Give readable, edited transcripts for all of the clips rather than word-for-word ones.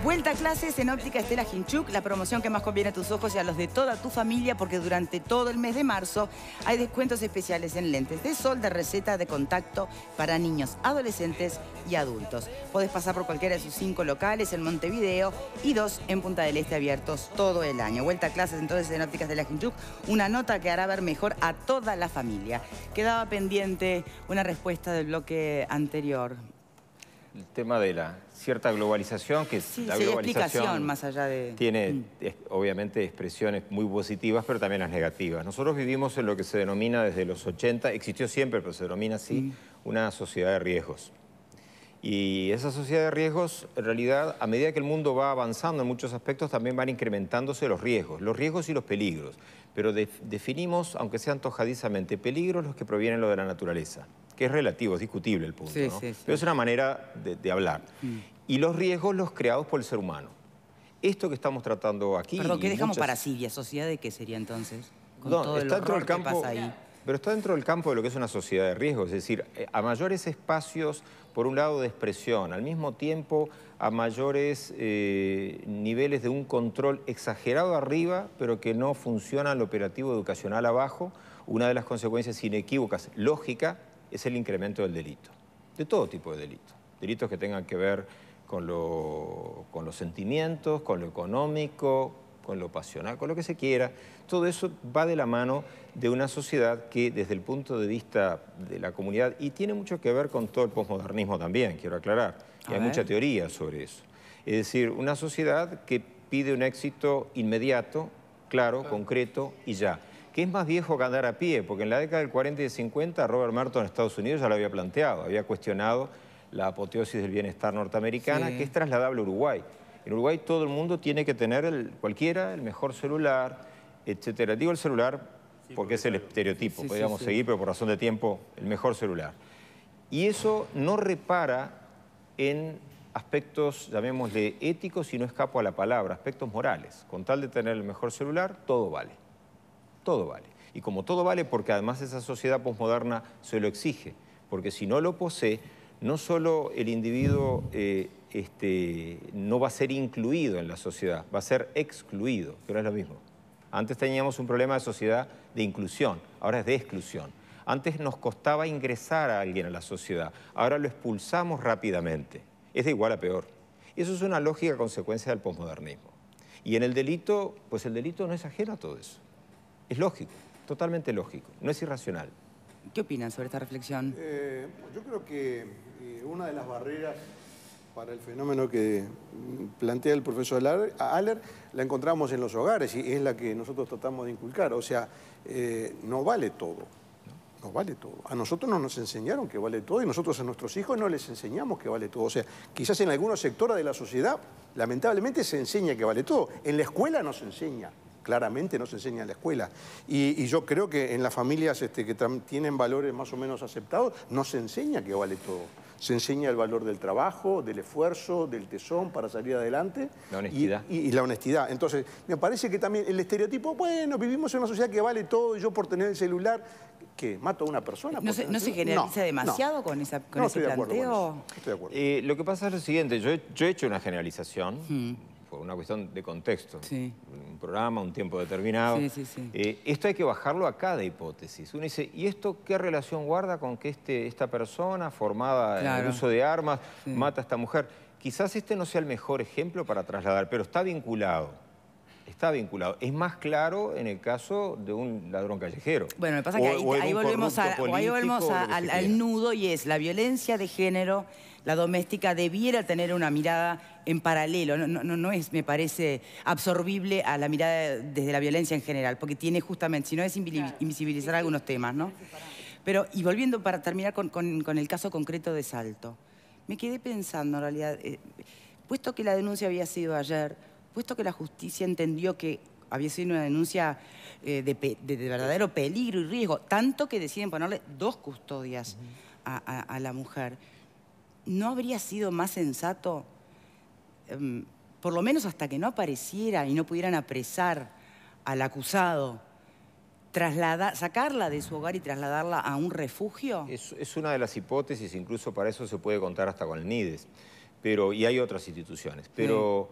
Vuelta a clases en Óptica Estela Ginchuk, la promoción que más conviene a tus ojos y a los de toda tu familia, porque durante todo el mes de marzo hay descuentos especiales en lentes de sol de receta de contacto para niños, adolescentes y adultos. Podés pasar por cualquiera de sus 5 locales en Montevideo y 2 en Punta del Este abiertos todo el año. Vuelta a clases entonces en Óptica Estela Ginchuk, una nota que hará ver mejor a toda la familia. Quedaba pendiente una respuesta del bloque anterior. El tema de la cierta globalización, que sí, la sí, globalización más allá de... tiene obviamente expresiones muy positivas, pero también las negativas. Nosotros vivimos en lo que se denomina desde los 80, existió siempre, pero se denomina así, una sociedad de riesgos. Y esa sociedad de riesgos, en realidad, a medida que el mundo va avanzando en muchos aspectos, también van incrementándose los riesgos y los peligros. Pero definimos, aunque sea antojadizamente, peligros los que provienen de la naturaleza, que es relativo, es discutible el punto, ¿no? Sí. Pero es una manera de hablar. Y los riesgos los creados por el ser humano. Esto que estamos tratando aquí... Perdón, ¿qué dejamos para Silvia? ¿Sociedad de qué sería entonces? Con todo el horror que pasa ahí. Pero está dentro del campo de lo que es una sociedad de riesgos, es decir, a mayores espacios, por un lado, de expresión, al mismo tiempo a mayores niveles de un control exagerado arriba, pero que no funciona el operativo educacional abajo, una de las consecuencias inequívocas, lógica, es el incremento del delito, de todo tipo de delitos. Delitos que tengan que ver con los sentimientos, con lo económico, con lo pasional, con lo que se quiera. Todo eso va de la mano de una sociedad que desde el punto de vista de la comunidad, y tiene mucho que ver con todo el posmodernismo también, quiero aclarar, y hay mucha teoría sobre eso. Es decir, una sociedad que pide un éxito inmediato, claro, concreto y ya, que es más viejo que andar a pie, porque en la década del 40 y del 50 Robert Merton en Estados Unidos ya lo había planteado, había cuestionado la apoteosis del bienestar norteamericana, que es trasladable a Uruguay. En Uruguay todo el mundo tiene que tener, cualquiera, el mejor celular, etcétera. Digo el celular porque es el estereotipo, podríamos seguir, pero por razón de tiempo, el mejor celular. Y eso no repara en aspectos, llamémosle, éticos, y no escapo a la palabra, aspectos morales. Con tal de tener el mejor celular, todo vale. Todo vale. Y como todo vale, porque además esa sociedad posmoderna se lo exige, porque si no lo posee, no solo el individuo no va a ser incluido en la sociedad, va a ser excluido, que no es lo mismo. Antes teníamos un problema de sociedad de inclusión, ahora es de exclusión. Antes nos costaba ingresar a alguien a la sociedad, ahora lo expulsamos rápidamente. Es de igual a peor. Eso es una lógica consecuencia del posmodernismo. Y en el delito, pues el delito no es ajeno a todo eso. Es lógico, totalmente lógico, no es irracional. ¿Qué opinan sobre esta reflexión? Yo creo que una de las barreras para el fenómeno que plantea el profesor Haller la encontramos en los hogares y es la que nosotros tratamos de inculcar. O sea, no vale todo. No vale todo. A nosotros no nos enseñaron que vale todo y nosotros a nuestros hijos no les enseñamos que vale todo. O sea, quizás en algunos sectores de la sociedad, lamentablemente, se enseña que vale todo. En la escuela no se enseña. Claramente no se enseña en la escuela. Y yo creo que en las familias que tienen valores más o menos aceptados, no se enseña que vale todo. Se enseña el valor del trabajo, del esfuerzo, del tesón para salir adelante. La honestidad. Y la honestidad. Entonces, me parece que también el estereotipo, bueno, vivimos en una sociedad que vale todo y yo por tener el celular, ¿qué? ¿Mato a una persona? ¿No se generaliza demasiado con ese planteo? Estoy de acuerdo. Lo que pasa es lo siguiente, yo he hecho una generalización, por una cuestión de contexto, un programa, un tiempo determinado. Esto hay que bajarlo a cada hipótesis. Uno dice, ¿y esto qué relación guarda con que esta persona formada en el uso de armas mata a esta mujer? Quizás este no sea el mejor ejemplo para trasladar, pero está vinculado. Está vinculado. Es más claro en el caso de un ladrón callejero. Bueno, me pasa que ahí volvemos al nudo, y es la violencia de género, la doméstica debiera tener una mirada en paralelo. No es, me parece, absorbible a la mirada desde la violencia en general, porque tiene justamente, si no es invisibilizar algunos temas, ¿no? Pero, y volviendo para terminar con el caso concreto de Salto, me quedé pensando en realidad, puesto que la denuncia había sido ayer, puesto que la justicia entendió que había sido una denuncia de verdadero peligro y riesgo, tanto que deciden ponerle 2 custodias a la mujer, ¿no habría sido más sensato, por lo menos hasta que no apareciera y no pudieran apresar al acusado, sacarla de su hogar y trasladarla a un refugio? Es una de las hipótesis, incluso para eso se puede contar hasta con el NIDES. y hay otras instituciones, pero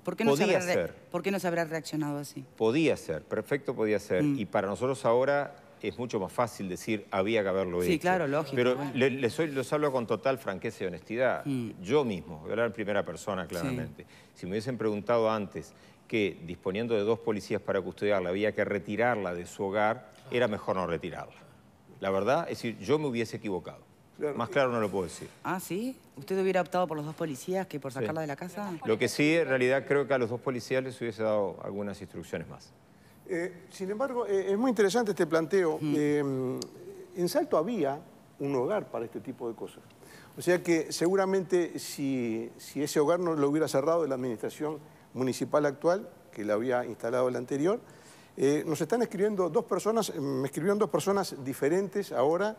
¿Por qué no podía ser. ¿Por qué no se habrá reaccionado así? Podía ser, perfecto podía ser. Y para nosotros ahora es mucho más fácil decir había que haberlo hecho. Sí, claro, lógico. Pero bueno. les hablo con total franqueza y honestidad. Yo mismo, voy a hablar en primera persona claramente. Si me hubiesen preguntado antes que disponiendo de 2 policías para custodiarla había que retirarla de su hogar, era mejor no retirarla. La verdad, es decir, yo me hubiese equivocado. Claro. Más claro no lo puedo decir. Ah, ¿sí? ¿Usted hubiera optado por los 2 policías que por sacarla de la casa? Lo que sí, en realidad, creo que a los 2 policías les hubiese dado algunas instrucciones más. Sin embargo, es muy interesante este planteo. En Salto había un hogar para este tipo de cosas. O sea que seguramente si ese hogar no lo hubiera cerrado de la administración municipal actual, que la había instalado la anterior, nos están escribiendo 2 personas, me escribieron 2 personas diferentes ahora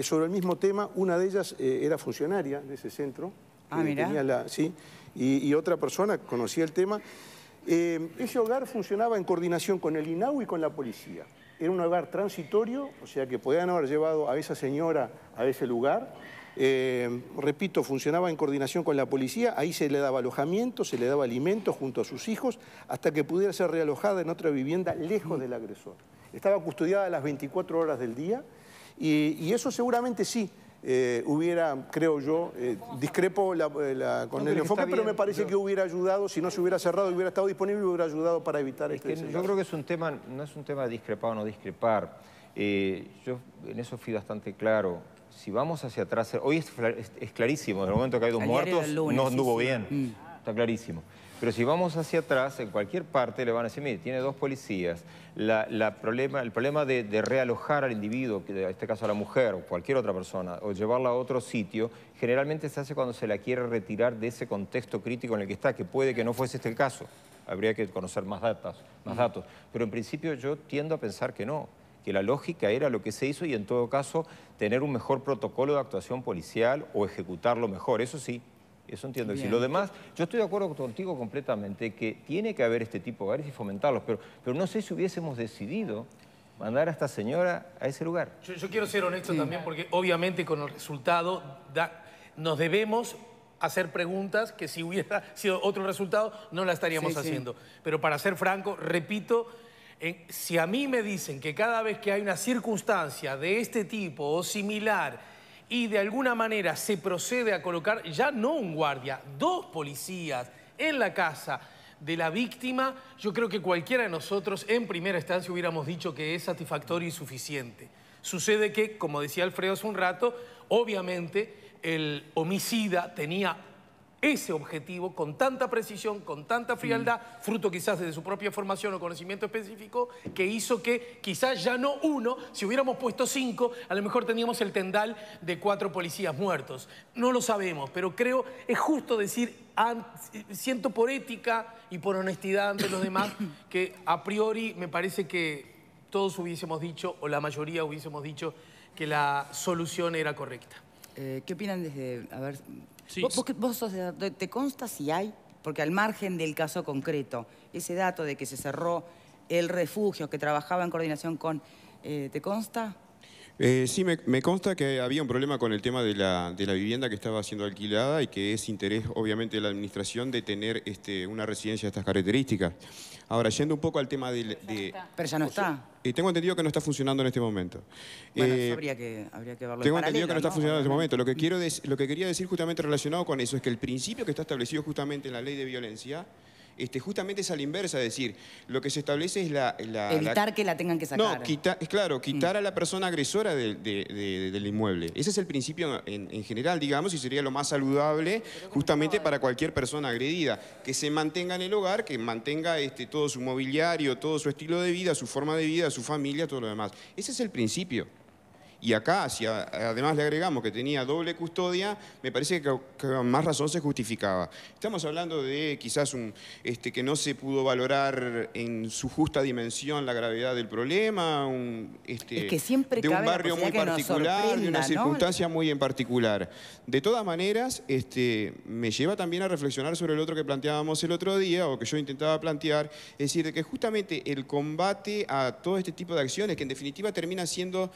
sobre el mismo tema. Una de ellas era funcionaria de ese centro. Ah, mira. Sí, y otra persona conocía el tema. Ese hogar funcionaba en coordinación con el INAU y con la policía. Era un hogar transitorio, o sea que podían haber llevado a esa señora a ese lugar. Repito, funcionaba en coordinación con la policía, ahí se le daba alojamiento, se le daba alimento junto a sus hijos, hasta que pudiera ser realojada en otra vivienda lejos del agresor. Estaba custodiada las 24 horas del día y eso seguramente sí hubiera, creo yo, discrepo con el enfoque, pero me parece que hubiera ayudado, si no se hubiera cerrado, hubiera estado disponible, hubiera ayudado para evitar este desenlace. Yo creo que es un tema, no es un tema de discrepar o no discrepar. Yo en eso fui bastante claro. Si vamos hacia atrás, hoy es clarísimo, desde el momento que hay 2 muertos, no anduvo bien, está clarísimo. Pero si vamos hacia atrás, en cualquier parte le van a decir, mire, tiene 2 policías, el problema de realojar al individuo, en este caso a la mujer o cualquier otra persona, o llevarla a otro sitio, generalmente se hace cuando se la quiere retirar de ese contexto crítico en el que está, que puede que no fuese este el caso. Habría que conocer más datos. Pero en principio yo tiendo a pensar que no, que la lógica era lo que se hizo y en todo caso tener un mejor protocolo de actuación policial o ejecutarlo mejor, eso sí. Eso entiendo. Y lo demás, yo estoy de acuerdo contigo completamente que tiene que haber este tipo de hogares y fomentarlos, pero no sé si hubiésemos decidido mandar a esta señora a ese lugar. Yo quiero ser honesto también porque obviamente con el resultado nos debemos hacer preguntas que si hubiera sido otro resultado no la estaríamos haciendo. Pero para ser franco, repito, si a mí me dicen que cada vez que hay una circunstancia de este tipo o similar y de alguna manera se procede a colocar ya no un guardia, 2 policías en la casa de la víctima, yo creo que cualquiera de nosotros en primera instancia hubiéramos dicho que es satisfactorio y suficiente. Sucede que, como decía Alfredo hace un rato, obviamente el homicida tenía ese objetivo con tanta precisión, con tanta frialdad, fruto quizás de su propia formación o conocimiento específico, que hizo que quizás ya no 1, si hubiéramos puesto 5, a lo mejor teníamos el tendal de 4 policías muertos. No lo sabemos, pero creo es justo decir, siento por ética y por honestidad ante los demás, que a priori me parece que todos hubiésemos dicho, o la mayoría hubiésemos dicho, que la solución era correcta. ¿Qué opinan desde...? A ver, sí. ¿Vos sos ¿te consta si hay? Porque al margen del caso concreto, ese dato de que se cerró el refugio, que trabajaba en coordinación con... ¿te consta? Sí, me consta que había un problema con el tema de la vivienda que estaba siendo alquilada y que es interés, obviamente, de la administración de tener una residencia de estas características. Ahora, yendo un poco al tema Pero ya no está. Tengo entendido que no está funcionando en este momento. Bueno, eso habría que verlo. Tengo entendido que no está funcionando en este momento. Lo que quería decir justamente relacionado con eso es que el principio que está establecido justamente en la ley de violencia justamente es a la inversa, es decir, lo que se establece es evitar que la tengan que sacar. No, quitar a la persona agresora del inmueble. Ese es el principio en general, digamos, y sería lo más saludable justamente para cualquier persona agredida. Que se mantenga en el hogar, que mantenga todo su mobiliario, todo su estilo de vida, su forma de vida, su familia, todo lo demás. Ese es el principio. Y acá, si además le agregamos que tenía doble custodia, me parece que con más razón se justificaba. Estamos hablando de quizás que no se pudo valorar en su justa dimensión la gravedad del problema, es que siempre de un barrio muy particular, de una circunstancia muy en particular. De todas maneras, me lleva también a reflexionar sobre el otro que planteábamos el otro día, o que yo intentaba plantear, es decir, de que justamente el combate a todo este tipo de acciones, que en definitiva termina siendo,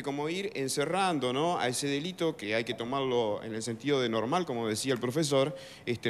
como como ir encerrando, ¿no?, a ese delito, que hay que tomarlo en el sentido de normal, como decía el profesor,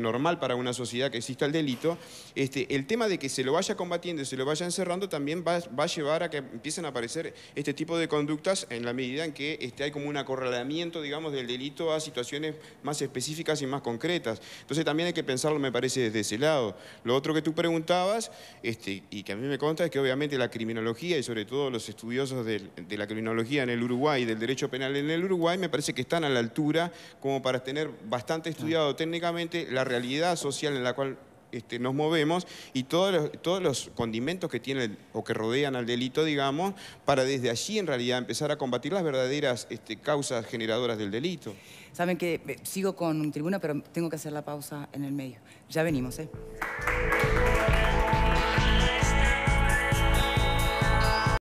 normal para una sociedad que exista el delito. El tema de que se lo vaya combatiendo y se lo vaya encerrando también va a llevar a que empiecen a aparecer este tipo de conductas en la medida en que hay como un acorralamiento, digamos, del delito a situaciones más específicas y más concretas. Entonces también hay que pensarlo, me parece, desde ese lado. Lo otro que tú preguntabas, y que a mí me consta, es que obviamente la criminología y sobre todo los estudiosos de la criminología en el Uruguay y del derecho penal en el Uruguay me parece que están a la altura como para tener bastante estudiado técnicamente la realidad social en la cual nos movemos y todos los condimentos que tienen o que rodean al delito, digamos, para desde allí en realidad empezar a combatir las verdaderas causas generadoras del delito. Saben que sigo con Tribuna, pero tengo que hacer la pausa en el medio. Ya venimos, ¿eh?